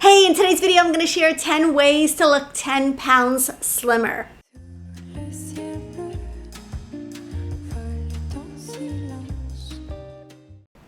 Hey, in today's video, I'm going to share 10 ways to look 10 pounds slimmer.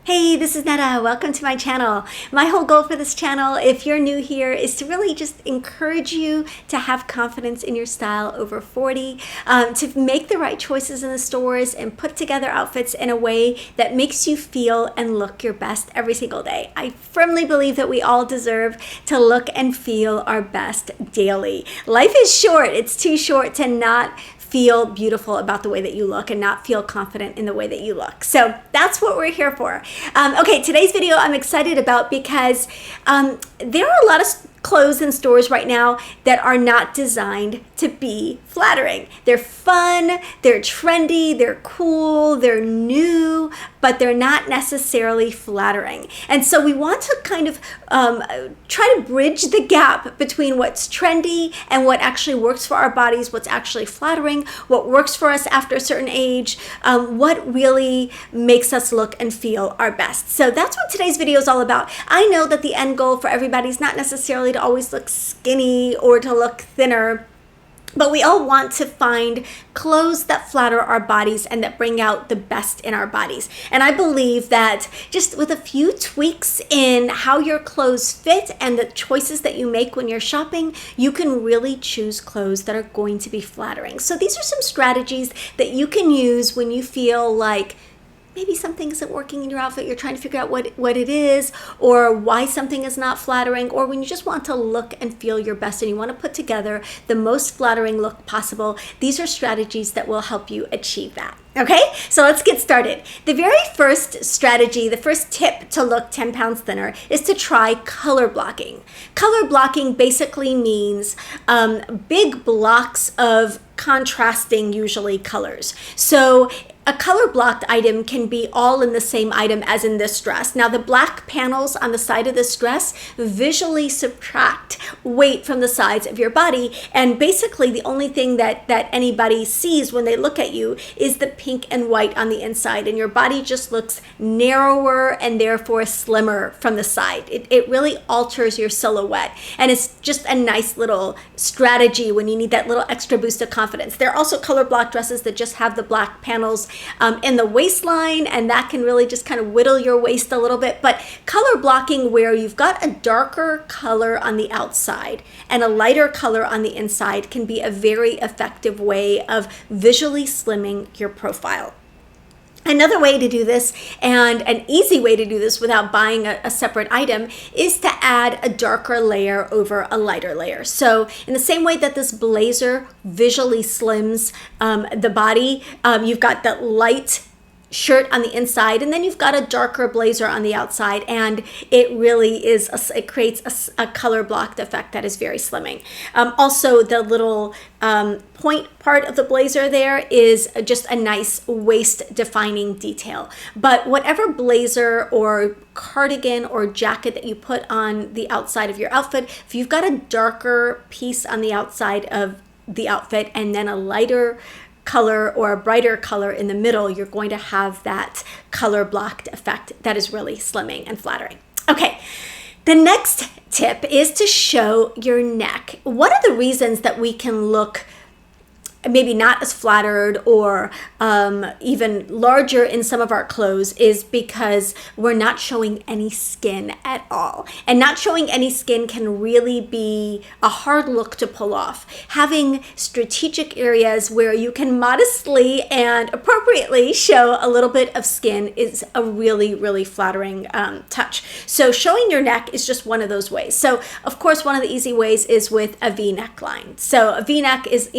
Hey, this is Netta. Welcome to my channel. My whole goal for this channel, if you're new here, is to really just encourage you to have confidence in your style over 40, to make the right choices in the stores and put together outfits in a way that makes you feel and look your best every single day. I firmly believe that we all deserve to look and feel our best daily. Life is short. It's too short to not feel beautiful about the way that you look and not feel confident in the way that you look. So that's what we're here for. Okay, today's video I'm excited about because there are a lot of clothes in stores right now that are not designed to be flattering. They're fun, they're trendy, they're cool, they're new, but they're not necessarily flattering. And so we want to kind of try to bridge the gap between what's trendy and what actually works for our bodies, what's actually flattering, what works for us after a certain age, what really makes us look and feel our best. So that's what today's video is all about. I know that the end goal for everybody is not necessarily to always look skinny or to look thinner, but we all want to find clothes that flatter our bodies and that bring out the best in our bodies. And I believe that just with a few tweaks in how your clothes fit and the choices that you make when you're shopping, you can really choose clothes that are going to be flattering. So these are some strategies that you can use when you feel like maybe something isn't working in your outfit, you're trying to figure out what it is, or why something is not flattering, or when you just want to look and feel your best and you want to put together the most flattering look possible. These are strategies that will help you achieve that. Okay, so let's get started. The very first strategy, the first tip to look 10 pounds thinner is to try color blocking. Color blocking basically means big blocks of contrasting, usually, colors. So a color blocked item can be all in the same item as in this dress. Now the black panels on the side of this dress visually subtract weight from the sides of your body, and basically the only thing that anybody sees when they look at you is the pink and white on the inside, and your body just looks narrower and therefore slimmer from the side. It really alters your silhouette, and it's just a nice little strategy when you need that little extra boost of confidence. There are also color block dresses that just have the black panels in the waistline, and that can really just kind of whittle your waist a little bit. But color blocking, where you've got a darker color on the outside and a lighter color on the inside, can be a very effective way of visually slimming your profile. Another way to do this, and an easy way to do this without buying a separate item, is to add a darker layer over a lighter layer. So in the same way that this blazer visually slims the body, you've got that light shirt on the inside, and then you've got a darker blazer on the outside, and it really is, it creates a color blocked effect that is very slimming. Also, the little point part of the blazer there is just a nice waist defining detail. But whatever blazer or cardigan or jacket that you put on the outside of your outfit, if you've got a darker piece on the outside of the outfit and then a lighter color or a brighter color in the middle, you're going to have that color blocked effect that is really slimming and flattering. Okay, the next tip is to show your neck. One of the reasons that we can look maybe not as flattered or even larger in some of our clothes is because we're not showing any skin at all. And not showing any skin can really be a hard look to pull off. Having strategic areas where you can modestly and appropriately show a little bit of skin is a really, really flattering touch. So showing your neck is just one of those ways. So of course, one of the easy ways is with a V neckline. So a V neck is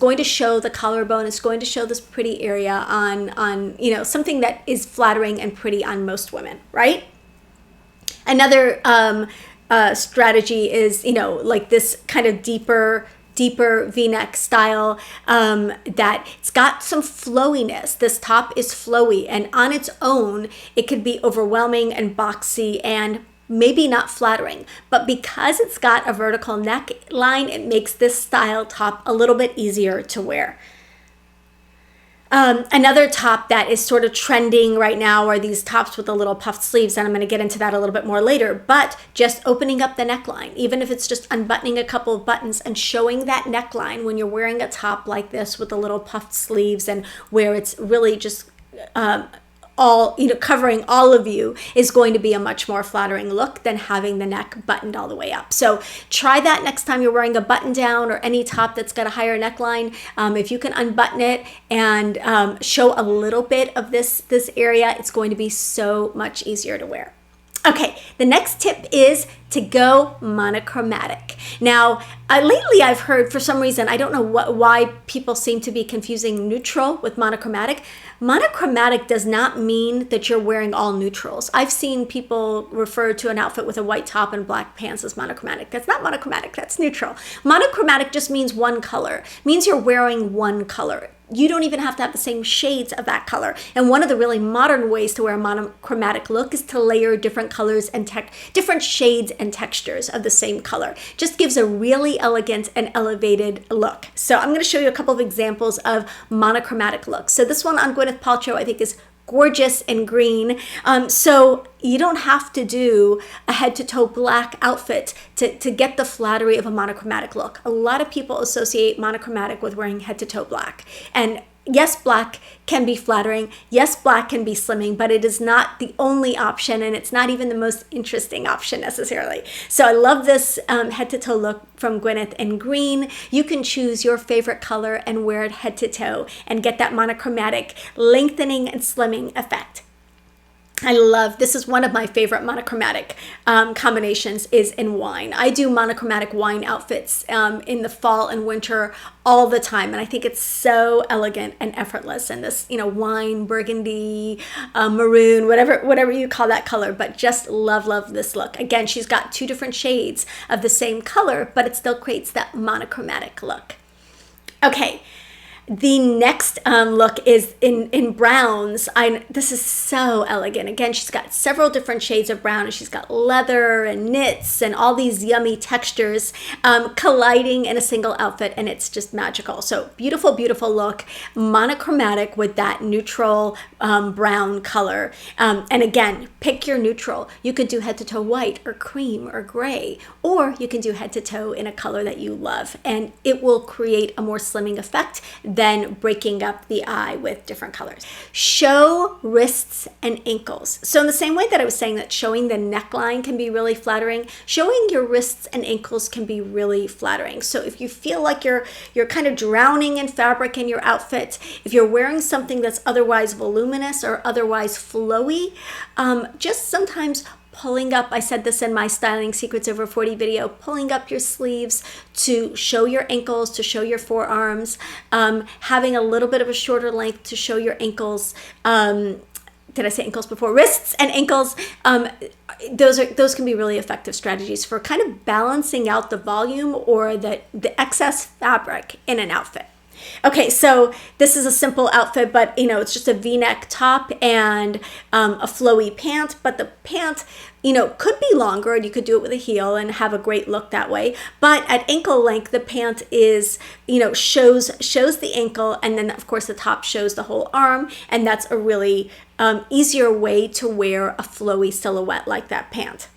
going to show the collarbone. It's going to show this pretty area on something that is flattering and pretty on most women, right? Another strategy is, like this kind of deeper V-neck style that it's got some flowiness. This top is flowy, and on its own, it could be overwhelming and boxy and maybe not flattering, but because it's got a vertical neckline, it makes this style top a little bit easier to wear. Another top that is sort of trending right now are these tops with the little puffed sleeves, and I'm going to get into that a little bit more later, but just opening up the neckline, even if it's just unbuttoning a couple of buttons and showing that neckline when you're wearing a top like this with the little puffed sleeves and where it's really just all, covering all of you, is going to be a much more flattering look than having the neck buttoned all the way up. So try that next time you're wearing a button down or any top that's got a higher neckline. If you can unbutton it and show a little bit of this area, it's going to be so much easier to wear. Okay, the next tip is to go monochromatic. Now, lately I've heard, for some reason, I don't know why people seem to be confusing neutral with monochromatic. Monochromatic does not mean that you're wearing all neutrals. I've seen people refer to an outfit with a white top and black pants as monochromatic. That's not monochromatic, that's neutral. Monochromatic just means one color, means you're wearing one color. You don't even have to have the same shades of that color. And one of the really modern ways to wear a monochromatic look is to layer different colors and different shades and textures of the same color. Just gives a really elegant and elevated look. So I'm going to show you a couple of examples of monochromatic looks. So this one on Gwyneth Paltrow I think is gorgeous and green. So you don't have to do a head-to-toe black outfit to get the flattery of a monochromatic look. A lot of people associate monochromatic with wearing head-to-toe black. And yes, black can be flattering. Yes, black can be slimming, but it is not the only option, and it's not even the most interesting option necessarily. So I love this head-to-toe look from Gwyneth in green. You can choose your favorite color and wear it head-to-toe and get that monochromatic lengthening and slimming effect. I love, this is one of my favorite monochromatic combinations is in wine. I do monochromatic wine outfits in the fall and winter all the time, and I think it's so elegant and effortless. And this, wine, burgundy, maroon, whatever you call that color, but just love this look. Again, she's got two different shades of the same color, but it still creates that monochromatic look. Okay. The next look is in browns. This is so elegant. Again, she's got several different shades of brown, and she's got leather and knits and all these yummy textures colliding in a single outfit, and it's just magical. So beautiful, beautiful look, monochromatic with that neutral brown color. And again, pick your neutral. You could do head to toe white or cream or gray, or you can do head to toe in a color that you love, and it will create a more slimming effect than breaking up the eye with different colors. Show wrists and ankles. So in the same way that I was saying that showing the neckline can be really flattering, showing your wrists and ankles can be really flattering. So if you feel like you're kind of drowning in fabric in your outfit, if you're wearing something that's otherwise voluminous or otherwise flowy, just sometimes pulling up, I said this in my Styling Secrets Over 40 video, pulling up your sleeves to show your ankles, to show your forearms, having a little bit of a shorter length to show your ankles. Did I say ankles before? Wrists and ankles. Those can be really effective strategies for kind of balancing out the volume or the excess fabric in an outfit. Okay, so this is a simple outfit, but it's just a V-neck top and a flowy pant, but the pant could be longer, and you could do it with a heel and have a great look that way. But at ankle length, the pant is, shows the ankle, and then of course the top shows the whole arm, and that's a really easier way to wear a flowy silhouette like that pant.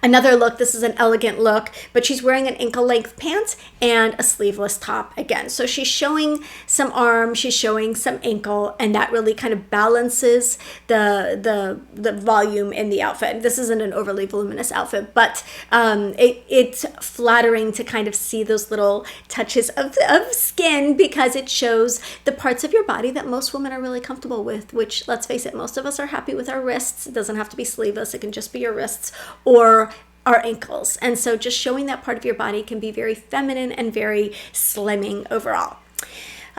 Another look, this is an elegant look, but she's wearing an ankle length pant and a sleeveless top again. So she's showing some arm, she's showing some ankle, and that really kind of balances the volume in the outfit. This isn't an overly voluminous outfit, but it's flattering to kind of see those little touches of skin, because it shows the parts of your body that most women are really comfortable with, which, let's face it, most of us are happy with our wrists. It doesn't have to be sleeveless, it can just be your wrists or our ankles. And so just showing that part of your body can be very feminine and very slimming overall.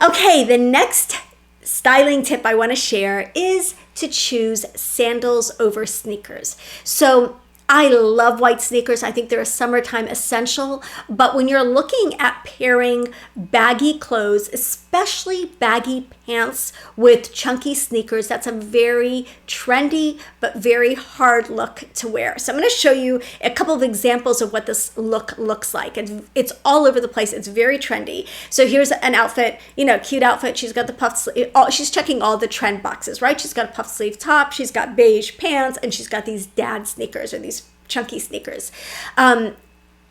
Okay, the next styling tip I want to share is to choose sandals over sneakers. So I love white sneakers. I think they're a summertime essential. But when you're looking at pairing baggy clothes, especially baggy pants with chunky sneakers, that's a very trendy but very hard look to wear. So I'm going to show you a couple of examples of what this look looks like. It's all over the place. It's very trendy. So here's an outfit, you know, cute outfit. She's got the puff sleeve. She's checking all the trend boxes, right? She's got a puff sleeve top. She's got beige pants, and she's got these dad sneakers or these chunky sneakers.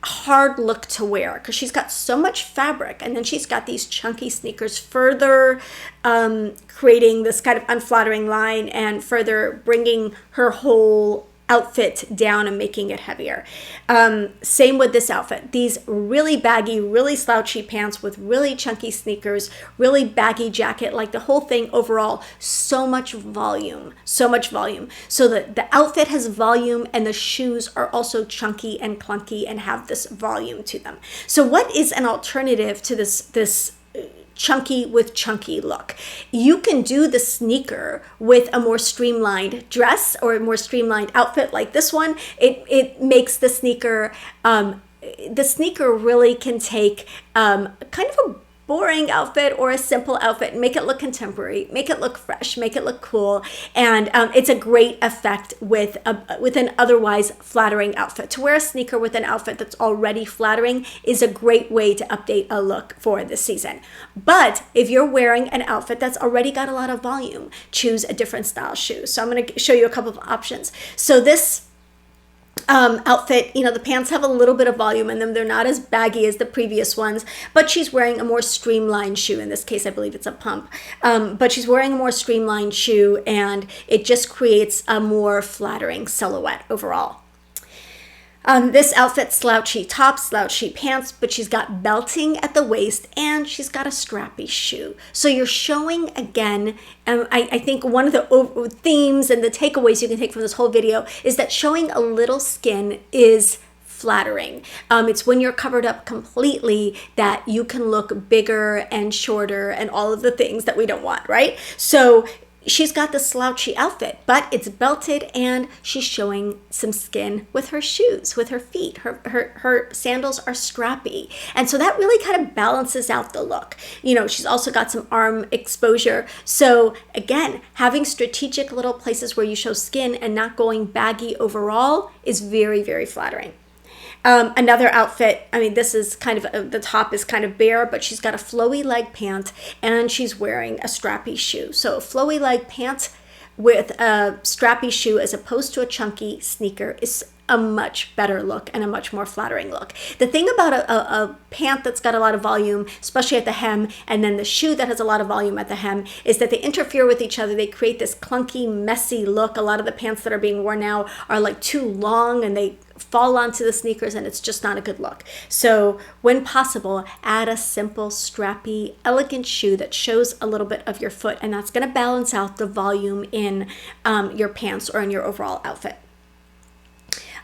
Hard look to wear because she's got so much fabric, and then she's got these chunky sneakers further creating this kind of unflattering line and further bringing her whole outfit down and making it heavier. Same with this outfit. These really baggy, really slouchy pants with really chunky sneakers, really baggy jacket, like the whole thing overall, so much volume, so much volume. So the outfit has volume, and the shoes are also chunky and clunky and have this volume to them. So what is an alternative to this chunky with chunky look? You can do the sneaker with a more streamlined dress or a more streamlined outfit like this one. It makes the sneaker really can take kind of a boring outfit or a simple outfit and make it look contemporary, make it look fresh, make it look cool. And it's a great effect with an otherwise flattering outfit. To wear a sneaker with an outfit that's already flattering is a great way to update a look for this season. But if you're wearing an outfit that's already got a lot of volume, choose a different style shoe. So I'm going to show you a couple of options. So this outfit, you know, the pants have a little bit of volume in them. They're not as baggy as the previous ones, but she's wearing a more streamlined shoe. In this case, I believe it's a pump, but she's wearing a more streamlined shoe, and it just creates a more flattering silhouette overall. This outfit, slouchy top, slouchy pants, but she's got belting at the waist, and she's got a strappy shoe. So you're showing, again, I think one of the themes and the takeaways you can take from this whole video is that showing a little skin is flattering. It's when you're covered up completely that you can look bigger and shorter and all of the things that we don't want, right? So she's got the slouchy outfit, but it's belted, and she's showing some skin with her shoes, with her feet. Her sandals are strappy. And so that really kind of balances out the look. You know, she's also got some arm exposure. So again, having strategic little places where you show skin and not going baggy overall is very, very flattering. Another outfit, I mean, this is kind of, the top is kind of bare, but she's got a flowy leg pant, and she's wearing a strappy shoe. So a flowy leg pant with a strappy shoe as opposed to a chunky sneaker is a much better look and a much more flattering look. The thing about a pant that's got a lot of volume, especially at the hem, and then the shoe that has a lot of volume at the hem, is that they interfere with each other. They create this clunky, messy look. A lot of the pants that are being worn now are like too long, and they fall onto the sneakers, and it's just not a good look. So when possible, add a simple, strappy, elegant shoe that shows a little bit of your foot, and that's going to balance out the volume in your pants or in your overall outfit.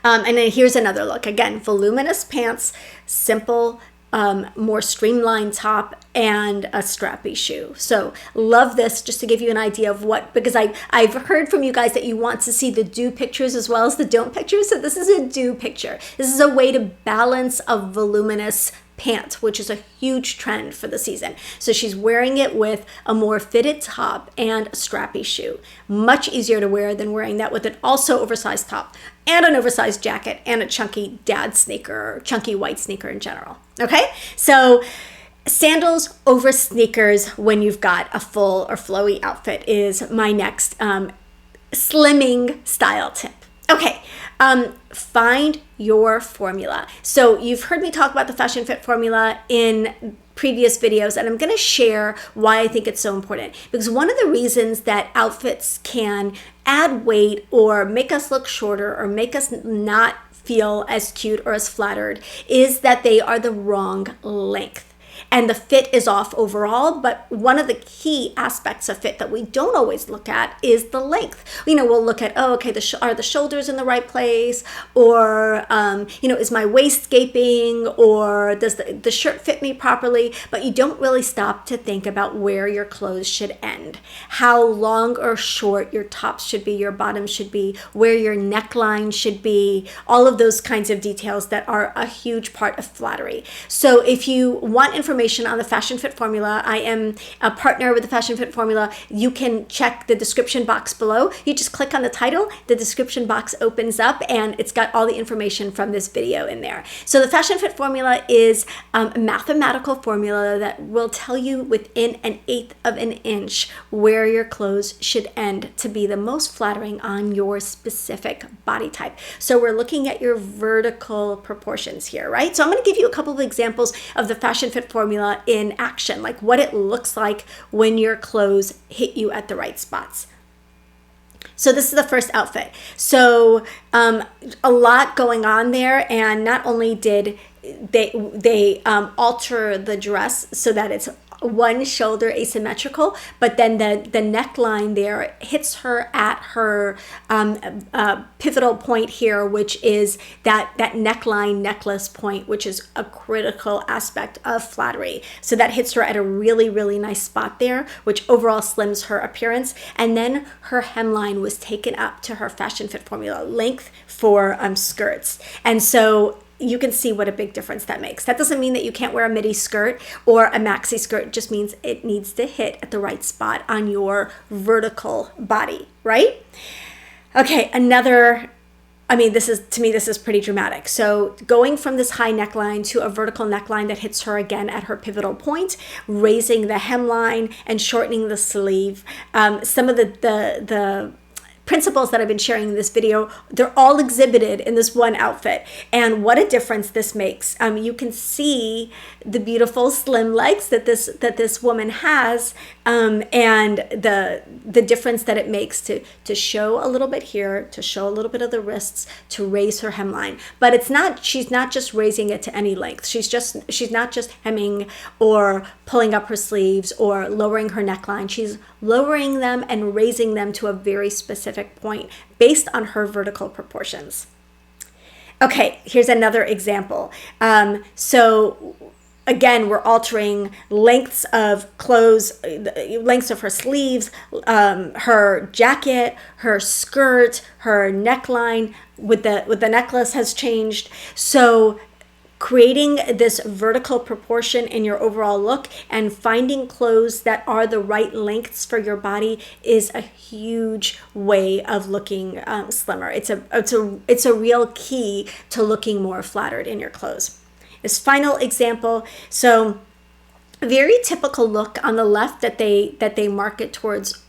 And then here's another look. Again, voluminous pants, simple, more streamlined top, and a strappy shoe. So love this, just to give you an idea of what, because I've heard from you guys that you want to see the do pictures as well as the don't pictures. So this is a do picture. This is a way to balance a voluminous pant, which is a huge trend for the season. So she's wearing it with a more fitted top and a strappy shoe. Much easier to wear than wearing that with an also oversized top and an oversized jacket and a chunky dad sneaker or chunky white sneaker in general. Okay, so sandals over sneakers when you've got a full or flowy outfit is my next slimming style tip. Okay, find your formula. So you've heard me talk about the Fashion Fit formula in previous videos, and I'm going to share why I think it's so important. Because one of the reasons that outfits can add weight or make us look shorter or make us not feel as cute or as flattered is that they are the wrong length. and the fit is off overall. But one of the key aspects of fit that we don't always look at is the length. We'll look at, oh, okay, are the shoulders in the right place, or is my waist gaping, or does the shirt fit me properly? But you don't really stop to think about where your clothes should end, how long or short your tops should be, your bottoms should be, where your neckline should be, all of those kinds of details that are a huge part of flattery. So if you want information on the Fashion Fit Formula, I am a partner with the Fashion Fit Formula. You can check the description box below. You just click on the title, the description box opens up, and it's got all the information from this video in there. So the Fashion Fit Formula is a mathematical formula that will tell you within 1/8 of an inch where your clothes should end to be the most flattering on your specific body type. So we're looking at your vertical proportions here, right? So I'm going to give you a couple of examples of the Fashion Fit Formula in action, like what it looks like when your clothes hit you at the right spots. So this is the first outfit. So a lot going on there, and not only did they alter the dress so that it's one shoulder asymmetrical, but then the neckline there hits her at her pivotal point here, which is that neckline necklace point, which is a critical aspect of flattery. So that hits her at a really, really nice spot there, which overall slims her appearance. And then her hemline was taken up to her Fashion Fit Formula length for skirts. And so you can see what a big difference that makes. That doesn't mean that you can't wear a midi skirt or a maxi skirt. It just means it needs to hit at the right spot on your vertical body, right? Okay, this is pretty dramatic. So going from this high neckline to a vertical neckline that hits her again at her pivotal point, raising the hemline and shortening the sleeve. Some of the principles that I've been sharing in this video, they're all exhibited in this one outfit. And what a difference this makes. You can see the beautiful slim legs that this woman has, and the difference that it makes to show a little bit here, to show a little bit of the wrists, to raise her hemline. But she's not just raising it to any length. She's not just hemming or pulling up her sleeves or lowering her neckline. She's lowering them and raising them to a very specific point based on her vertical proportions. Okay, here's another example. So again, we're altering lengths of clothes, lengths of her sleeves, her jacket, her skirt, her neckline with the necklace has changed. So creating this vertical proportion in your overall look and finding clothes that are the right lengths for your body is a huge way of looking slimmer. It's a real key to looking more flattered in your clothes. This final example, so a very typical look on the left that they market towards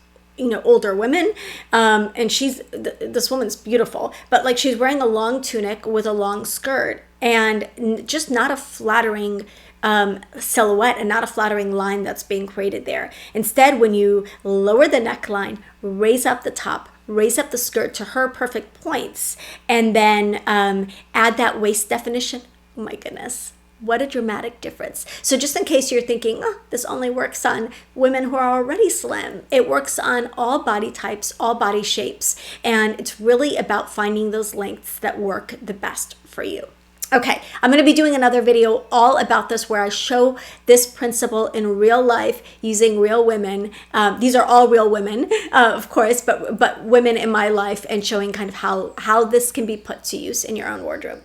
older women, and this woman's beautiful, but like she's wearing a long tunic with a long skirt, and just not a flattering silhouette and not a flattering line that's being created there. Instead, when you lower the neckline, raise up the top, raise up the skirt to her perfect points, and then add that waist definition, oh my goodness, what a dramatic difference. So just in case you're thinking, this only works on women who are already slim, it works on all body types, all body shapes, and it's really about finding those lengths that work the best for you. Okay, I'm going to be doing another video all about this where I show this principle in real life using real women. These are all real women, of course, but women in my life, and showing kind of how this can be put to use in your own wardrobe.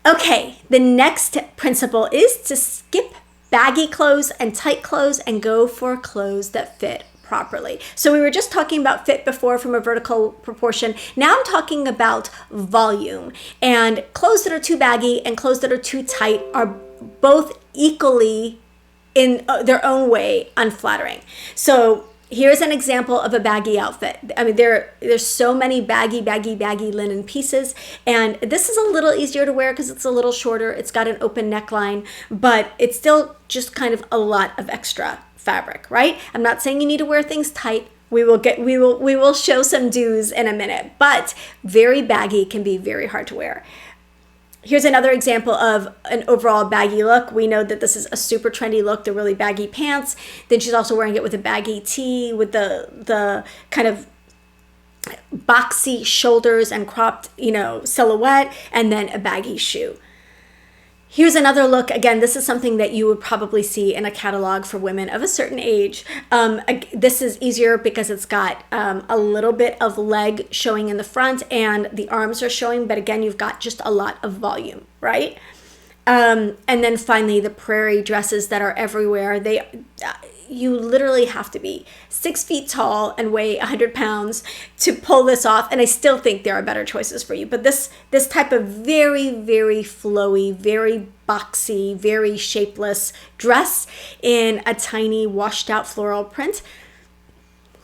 Okay, the next principle is to skip baggy clothes and tight clothes and go for clothes that fit properly. So we were just talking about fit before from a vertical proportion. Now I'm talking about volume, and clothes that are too baggy and clothes that are too tight are both equally in their own way unflattering. So here's an example of a baggy outfit. I mean, there's so many baggy linen pieces, and this is a little easier to wear because it's a little shorter. It's got an open neckline, but it's still just kind of a lot of extra fabric, right? I'm not saying you need to wear things tight. We will show some do's in a minute, but very baggy can be very hard to wear. Here's another example of an overall baggy look. We know that this is a super trendy look, the really baggy pants. Then she's also wearing it with a baggy tee with the kind of boxy shoulders and cropped, silhouette, and then a baggy shoe. Here's another look. Again, this is something that you would probably see in a catalog for women of a certain age. This is easier because it's got a little bit of leg showing in the front and the arms are showing, but again, you've got just a lot of volume, right? And then finally, the prairie dresses that are everywhere. You literally have to be 6 feet tall and weigh 100 pounds to pull this off. And I still think there are better choices for you. But this type of very, very flowy, very boxy, very shapeless dress in a tiny washed out floral print,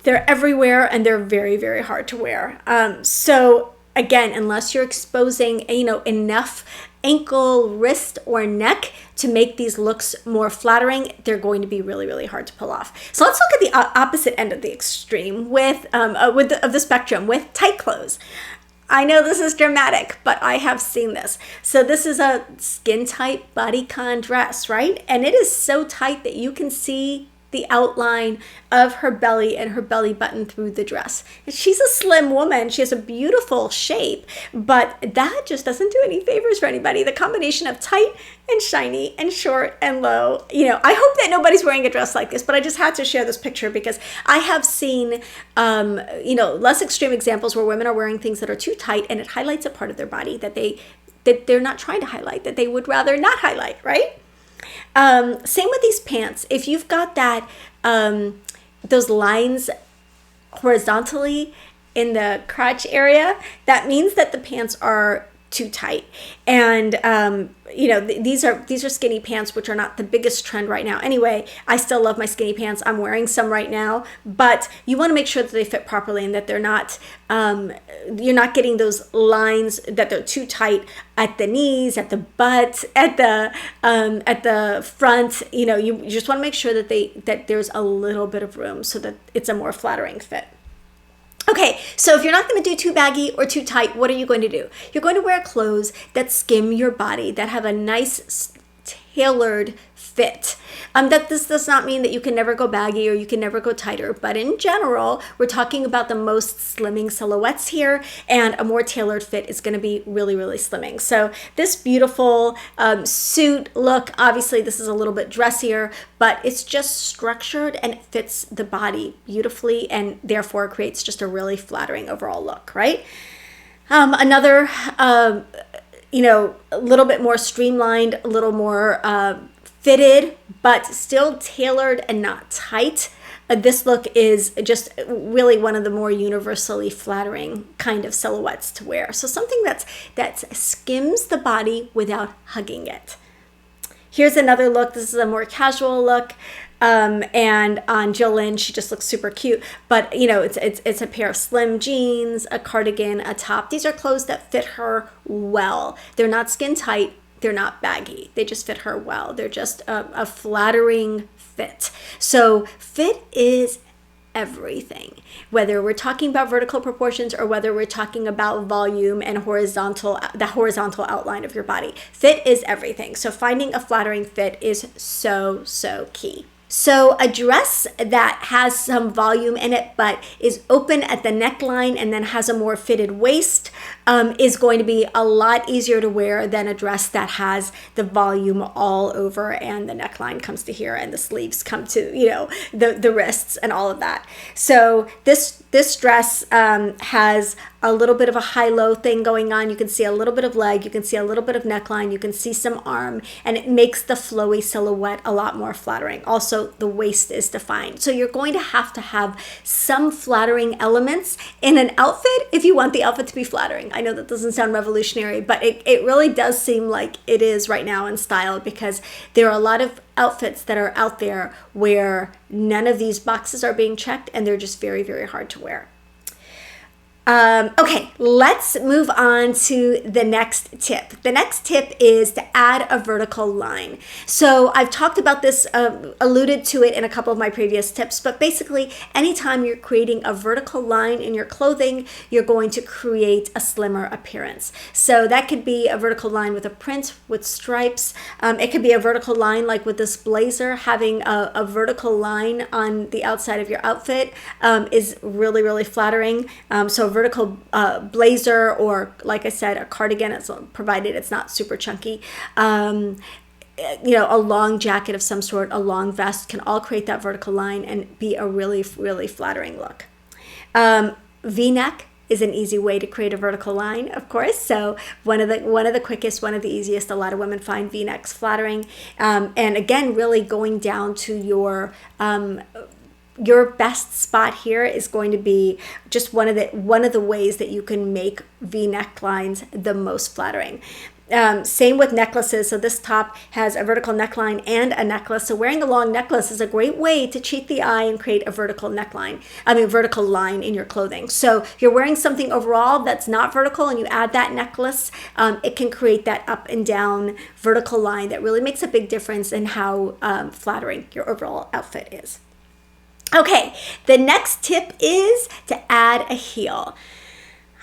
they're everywhere and they're very, very hard to wear. So again, unless you're exposing, enough ankle, wrist, or neck to make these looks more flattering, they're going to be really, really hard to pull off. So let's look at the opposite end of the extreme of the spectrum with tight clothes. I know this is dramatic, but I have seen this. So this is a skin tight bodycon dress, right? And it is so tight that you can see the outline of her belly and her belly button through the dress. And she's a slim woman. She has a beautiful shape, but that just doesn't do any favors for anybody. The combination of tight and shiny and short and low, I hope that nobody's wearing a dress like this, but I just had to share this picture because I have seen, less extreme examples where women are wearing things that are too tight and it highlights a part of their body that they're not trying to highlight, that they would rather not highlight, right? Same with these pants. If you've got that, those lines horizontally in the crotch area, that means that the pants are too tight. And, these are skinny pants, which are not the biggest trend right now. Anyway, I still love my skinny pants. I'm wearing some right now, but you want to make sure that they fit properly and that they're not, you're not getting those lines that they're too tight at the knees, at the butt, at the front. You just want to make sure that there's a little bit of room so that it's a more flattering fit. Okay, so if you're not going to do too baggy or too tight, what are you going to do? You're going to wear clothes that skim your body, that have a nice tailored fit. That this does not mean that you can never go baggy or you can never go tighter, but in general, we're talking about the most slimming silhouettes here, and a more tailored fit is going to be really, really slimming. So this beautiful suit look, obviously this is a little bit dressier, but it's just structured and it fits the body beautifully and therefore creates just a really flattering overall look, right? Another, a little bit more streamlined, a little more fitted, but still tailored and not tight. This look is just really one of the more universally flattering kind of silhouettes to wear. So something that skims the body without hugging it. Here's another look. This is a more casual look. And on Jill Lynn, she just looks super cute, but it's a pair of slim jeans, a cardigan, a top. These are clothes that fit her well. They're not skin tight. They're not baggy. They just fit her well. They're just a flattering fit. So fit is everything, whether we're talking about vertical proportions or whether we're talking about volume and the horizontal outline of your body. Fit is everything. So finding a flattering fit is so, so key. So a dress that has some volume in it but is open at the neckline and then has a more fitted waist is going to be a lot easier to wear than a dress that has the volume all over and the neckline comes to here and the sleeves come to the wrists and all of that. So this dress has a little bit of a high-low thing going on. You can see a little bit of leg, you can see a little bit of neckline, you can see some arm, and it makes the flowy silhouette a lot more flattering. Also, the waist is defined. So you're going to have some flattering elements in an outfit if you want the outfit to be flattering. I know that doesn't sound revolutionary, but it really does seem like it is right now in style, because there are a lot of outfits that are out there where none of these boxes are being checked and they're just very, very hard to wear. Okay, let's move on to the next tip. The next tip is to add a vertical line. So I've talked about this, alluded to it in a couple of my previous tips, but basically anytime you're creating a vertical line in your clothing, you're going to create a slimmer appearance. So that could be a vertical line with a print, with stripes. It could be a vertical line like with this blazer. Having a vertical line on the outside of your outfit is really, really flattering. So vertical blazer, or like I said, a cardigan, provided it's not super chunky. A long jacket of some sort, a long vest, can all create that vertical line and be a really, really flattering look. V-neck is an easy way to create a vertical line, of course. So one of the quickest, one of the easiest. A lot of women find V-necks flattering, and again, really going down to your best spot here is going to be just one of the ways that you can make V-neck lines the most flattering. Same with necklaces. So this top has a vertical neckline and a necklace. So wearing a long necklace is a great way to cheat the eye and create a vertical vertical line in your clothing. So if you're wearing something overall that's not vertical and you add that necklace, it can create that up and down vertical line that really makes a big difference in how flattering your overall outfit is. Okay, the next tip is to add a heel.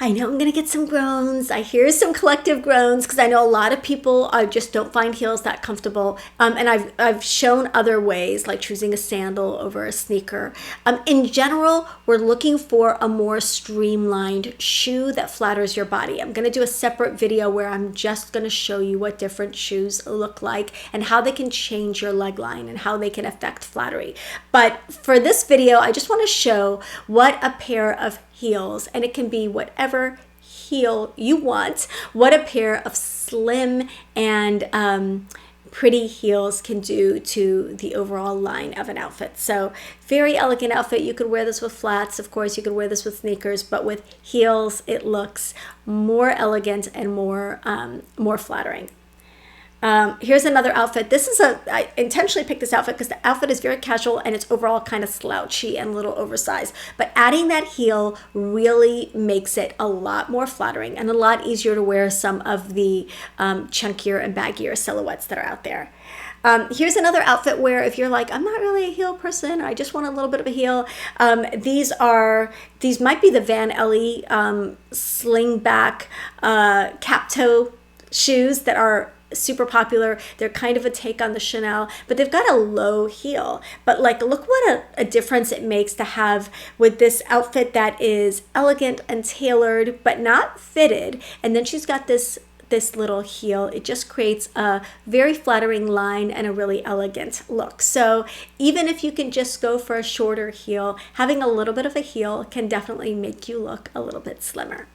I know I'm going to get some groans. I hear some collective groans because I know a lot of people just don't find heels that comfortable. And I've shown other ways, like choosing a sandal over a sneaker. In general, we're looking for a more streamlined shoe that flatters your body. I'm going to do a separate video where I'm just going to show you what different shoes look like and how they can change your leg line and how they can affect flattery. But for this video, I just want to show what a pair of heels, and it can be whatever heel you want, what a pair of slim and pretty heels can do to the overall line of an outfit. So very elegant outfit. You could wear this with flats, of course. You could wear this with sneakers, but with heels it looks more elegant and more flattering. Here's another outfit. I intentionally picked this outfit because the outfit is very casual and it's overall kind of slouchy and a little oversized. But adding that heel really makes it a lot more flattering and a lot easier to wear some of the chunkier and baggier silhouettes that are out there. Here's another outfit where if you're like, I'm not really a heel person, I just want a little bit of a heel. These might be the Van Ellie slingback cap toe shoes that are super popular. They're kind of a take on the Chanel, but they've got a low heel. But like, look what a difference it makes to have with this outfit that is elegant and tailored, but not fitted. And then she's got this little heel. It just creates a very flattering line and a really elegant look. So even if you can just go for a shorter heel, having a little bit of a heel can definitely make you look a little bit slimmer.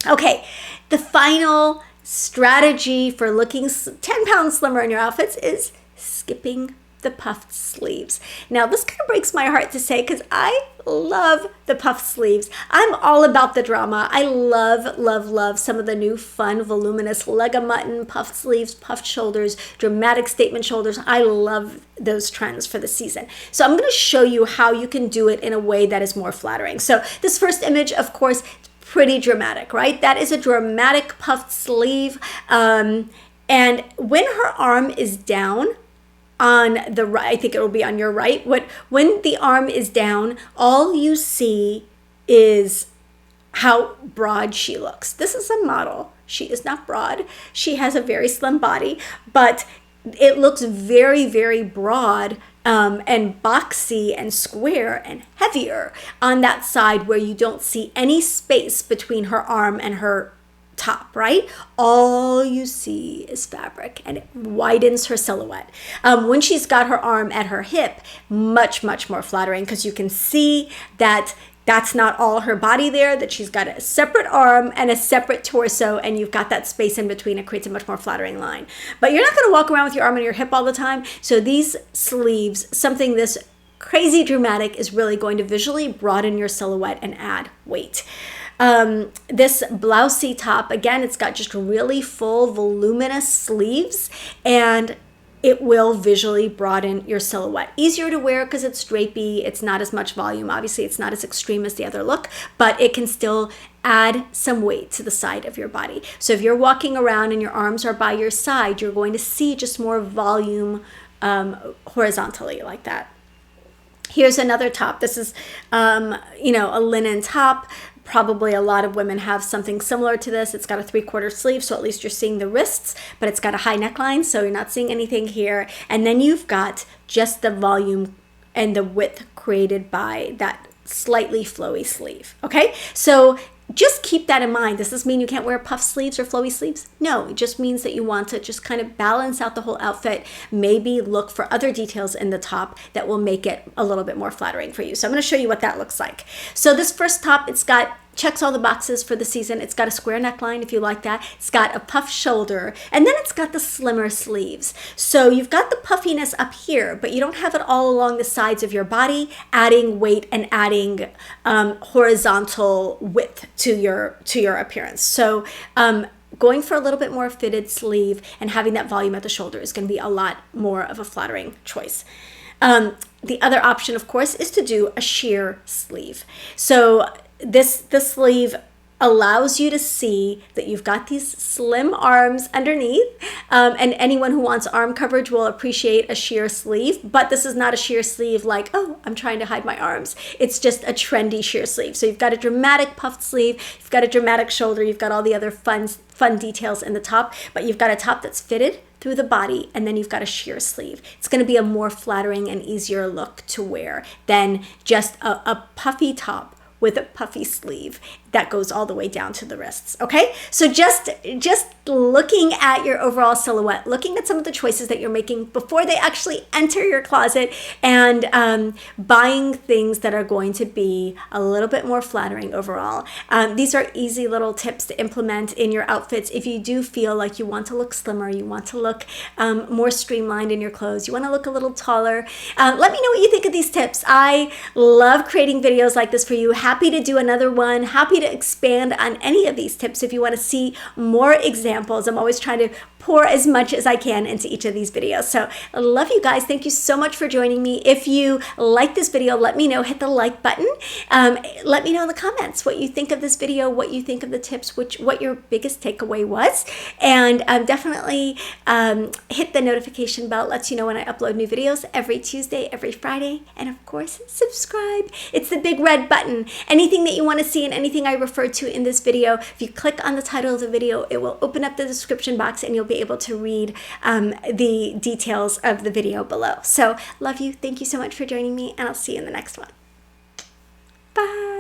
Okay, the final strategy for looking 10 pounds slimmer in your outfits is skipping the puffed sleeves. Now this kind of breaks my heart to say because I love the puffed sleeves. I'm all about the drama. I love some of the new fun voluminous leg of mutton, puffed sleeves, puffed shoulders, dramatic statement shoulders. I love those trends for the season. So I'm going to show you how you can do it in a way that is more flattering. So this first image, of course, pretty dramatic, right? That is a dramatic puffed sleeve. And when her arm is down on the right, I think it will be on your right, when the arm is down, all you see is how broad she looks. This is a model. She is not broad. She has a very slim body, but it looks very, very broad and boxy and square and heavier on that side where you don't see any space between her arm and her top, right? All you see is fabric and it widens her silhouette. When she's got her arm at her hip, much more flattering because you can see that that's not all her body there, that she's got a separate arm and a separate torso, and you've got that space in between. It creates a much more flattering line. But you're not going to walk around with your arm and your hip all the time. So these sleeves, something this crazy dramatic, is really going to visually broaden your silhouette and add weight. This blousey top, again, it's got just really full, voluminous sleeves, and it will visually broaden your silhouette. Easier to wear because it's drapey. It's not as much volume. Obviously, it's not as extreme as the other look, but it can still add some weight to the side of your body. So if you're walking around and your arms are by your side, you're going to see just more volume horizontally like that. Here's another top. This is, you know, a linen top. Probably a lot of women have something similar to this. It's got a 3/4 sleeve, so at least you're seeing the wrists, but it's got a high neckline, so you're not seeing anything here. And then you've got just the volume and the width created by that slightly flowy sleeve, okay? So just keep that in mind. Does this mean you can't wear puff sleeves or flowy sleeves? No, it just means that you want to just kind of balance out the whole outfit, maybe look for other details in the top that will make it a little bit more flattering for you. So I'm going to show you what that looks like. So this first top, checks all the boxes for the season. It's got a square neckline if you like that. It's got a puff shoulder, and then it's got the slimmer sleeves. So you've got the puffiness up here, but you don't have it all along the sides of your body, adding weight and adding horizontal width to your appearance. So going for a little bit more fitted sleeve and having that volume at the shoulder is going to be a lot more of a flattering choice. The other option, of course, is to do a sheer sleeve. So this sleeve allows you to see that you've got these slim arms underneath, and anyone who wants arm coverage will appreciate a sheer sleeve, but this is not a sheer sleeve like, oh, I'm trying to hide my arms. It's just a trendy sheer sleeve. So you've got a dramatic puffed sleeve, you've got a dramatic shoulder, you've got all the other fun details in the top, but you've got a top that's fitted through the body, and then you've got a sheer sleeve. It's going to be a more flattering and easier look to wear than just a puffy top with a puffy sleeve that goes all the way down to the wrists. Okay, so just looking at your overall silhouette, looking at some of the choices that you're making before they actually enter your closet, and buying things that are going to be a little bit more flattering overall. These are easy little tips to implement in your outfits if you do feel like you want to look slimmer, you want to look more streamlined in your clothes, you want to look a little taller. Let me know what you think of these tips. I love creating videos like this for you. Happy to do another one. Happy to expand on any of these tips if you want to see more examples. I'm always trying to pour as much as I can into each of these videos. So I love you guys. Thank you so much for joining me. If you like this video, let me know. Hit the like button. Let me know in the comments what you think of this video, what you think of the tips, what your biggest takeaway was. And definitely hit the notification bell. It lets you know when I upload new videos every Tuesday, every Friday. And of course, subscribe. It's the big red button. Anything that you want to see and anything I refer to in this video, if you click on the title of the video, it will open up the description box and you'll be able to read the details of the video below. So love you. Thank you so much for joining me, and I'll see you in the next one. Bye.